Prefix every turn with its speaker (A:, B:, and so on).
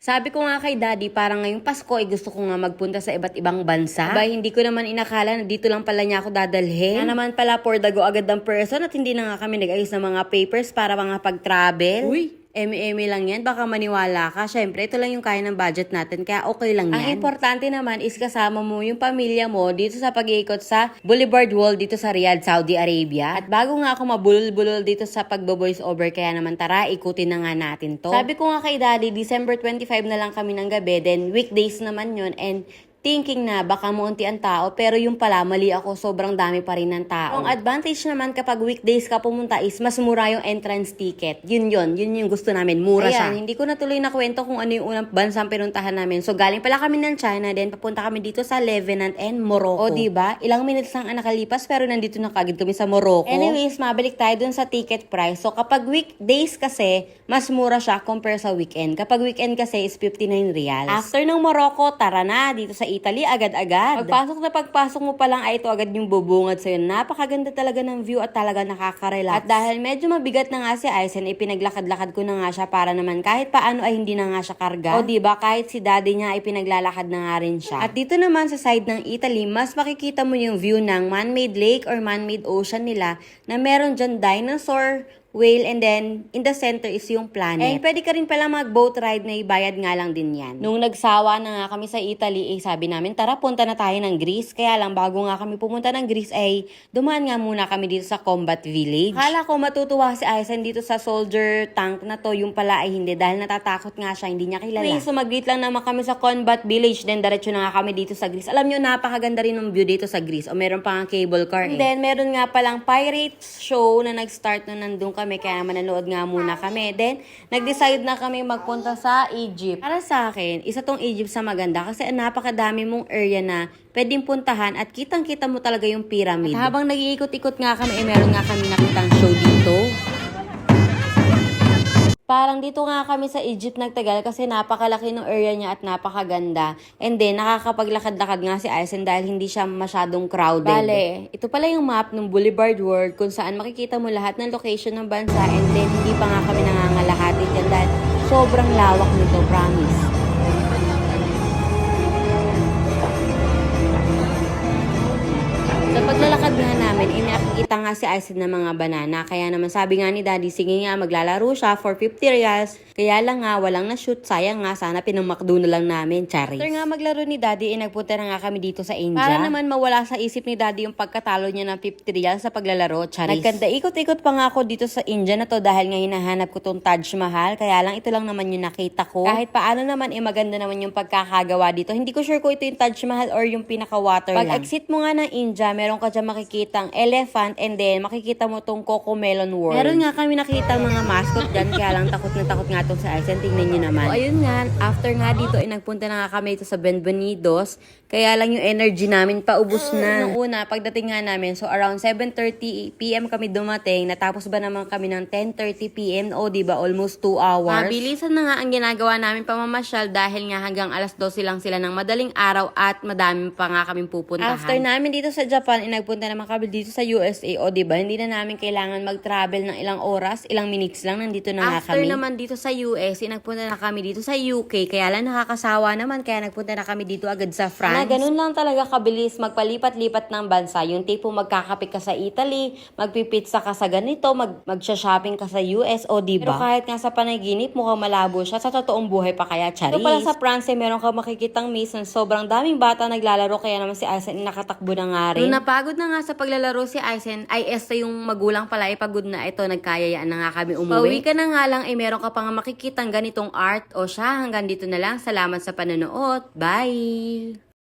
A: Sabi ko nga kay Daddy, parang ngayong Pasko ay gusto ko nga magpunta sa iba't ibang bansa. Abay, hindi ko naman inakala na dito lang pala niya ako dadalhin. Na naman pala for the go agad ng person at hindi na nga kami nag-ayos ng mga papers para mga pag-travel. Uy! Eme-eme lang yan, baka maniwala ka. Syempre, ito lang yung kaya ng budget natin, kaya okay lang yan. Ang importante naman is kasama mo yung pamilya mo dito sa pag-iikot sa Boulevard Wall dito sa Riyadh, Saudi Arabia. At bago nga ako mabulol-bulol dito sa pagbo-voice over, kaya naman tara, ikutin na nga natin to. Sabi ko nga kay Daddy, December 25 na lang kami ng gabi, then weekdays naman yun, and thinking na baka muunti ang tao, pero yung pala mali ako, sobrang dami pa rin ng tao. Ang advantage naman kapag weekdays ka pumunta is mas mura yung entrance ticket. Yun yung gusto namin, mura siya. Hindi ko natuloy na kwento kung ano yung unang bansang pinuntahan namin. So galing pala kami ng China, then papunta kami dito sa Lebanon and Morocco. O diba? Ilang minutes lang ang nakalipas, pero nandito na kagad kami sa Morocco. Anyways, mabalik tayo dun sa ticket price. So kapag weekdays kasi, mas mura siya compare sa weekend. Kapag weekend kasi is 59 riyals. After ng Morocco, tara na dito sa Italy agad-agad. Pagpasok mo pa lang ay ito agad yung bubungad sa'yo. Napakaganda talaga ng view at talaga nakaka-relax. At dahil medyo mabigat na nga si Aizen, ipinaglakad-lakad ko na nga siya para naman kahit paano ay hindi na nga siya karga. O diba, kahit si daddy niya ay pinaglalakad na nga rin siya. At dito naman sa side ng Italy, mas makikita mo yung view ng man-made lake or man-made ocean nila na meron dyan dinosaur, whale, and then in the center is yung planet. And pwede ka rin pala mag-boat ride na ibayad nga lang din yan. Nung nagsawa na nga kami sa Italy, sabi namin, tara punta na tayo ng Greece. Kaya lang bago nga kami pumunta ng Greece ay dumaan nga muna kami dito sa Combat Village. Akala ko matutuwa si Aizen dito sa soldier tank na to, yung pala ay hindi dahil natatakot nga siya, hindi niya kilala. Okay, so mag-greet lang naman kami sa Combat Village, then diretso na nga kami dito sa Greece. Alam nyo, napakaganda rin ng view dito sa Greece. O meron pa nga cable car. And then meron nga palang pirates show na nag-start nung nandun kami, kaya mananood nga muna kami. Then, nag-decide na kami magpunta sa Egypt. Para sa akin, isa tong Egypt sa maganda kasi napakadami mong area na pwedeng puntahan at kitang-kita mo talaga yung pyramid. At habang nag-iikot-ikot nga kami, meron nga kami nakitang show dito. Parang dito nga kami sa Egypt nagtagal kasi napakalaki ng area niya at napakaganda. And then, nakakapaglakad-lakad nga si Aizen dahil hindi siya masyadong crowded. Bale, ito pala yung map ng Boulevard World kung saan makikita mo lahat ng location ng bansa, and then hindi pa nga kami nangangalahati dyan dahil sobrang lawak nito, promise. Sa paglalakad nga namin, nakikita nga si Aizen ng mga banana. Kaya naman sabi nga ni Daddy, sige nga maglalaro siya for 50 riyals. Kaya lang nga, walang na-shoot. Sayang nga, sana pinamakdo na lang namin, charis. After nga maglaro ni Daddy, nagpunta na nga kami dito sa India. Para naman mawala sa isip ni Daddy yung pagkatalo niya ng 50 riyals sa paglalaro, charis. Nagkanda ikot-ikot pa nga ako dito sa India na to dahil nga hinahanap ko tong Taj Mahal. Kaya lang ito lang naman yung nakita ko. Kahit paano naman, maganda naman yung pagkakagawa dito. Hindi ko sure kung ito yung Taj Mahal or yung pinaka-water lang. Pag-exit mo nga ng India, meron ka dyan makikitang elephant, and then makikita mo tong Cocomelon World. Meron nga kami nakita mga mascot dyan, kaya lang takot na takot nga tong sa Aizen. Tingnan nyo naman. So ayun nga, after nga dito, nagpunta na nga kami ito sa Benvenidos. Kaya lang yung energy namin paubos na. Nung una, pagdating nga namin, so around 7:30 PM kami dumating. Natapos ba naman kami ng 10:30 PM? O diba, almost 2 hours. Mabilisan na nga ang ginagawa namin pamamasyal dahil nga hanggang alas 12 lang sila ng madaling araw at madami pa nga kaming pupuntahan. After namin dito sa Japan, nagpunta naman kami dito sa USA. O diba, hindi na namin kailangan mag-travel ng ilang oras, ilang minutes lang, nandito na nga kami. After naman dito sa US, nagpunta na kami dito sa UK. Kaya lang nakakasawa naman, kaya nagpunta na kami dito agad sa France. Na ganun lang talaga kabilis magpalipat-lipat ng bansa. Yung tipo magkakapit ka sa Italy, magpipitsa ka sa ganito, magsha-shopping ka sa US, o diba? Pero kahit nga sa panaginip, mukhang malabo siya. Sa totoong buhay pa kaya, charis. So pala sa France, meron ka makikitang miss na sobrang daming bata naglalaro, kaya naman si Aizen nakatakbo na nga rin. Nung napagod na nga sa paglalaro si Aizen, ay esto yung magulang pala ay pagod na ito, nagkayayaan na nga kami umuwi. Pauwi ka na nga lang, meron ka pa nga makikitang ganitong art. O siya, hanggang dito na lang. Salamat sa panonood. Bye!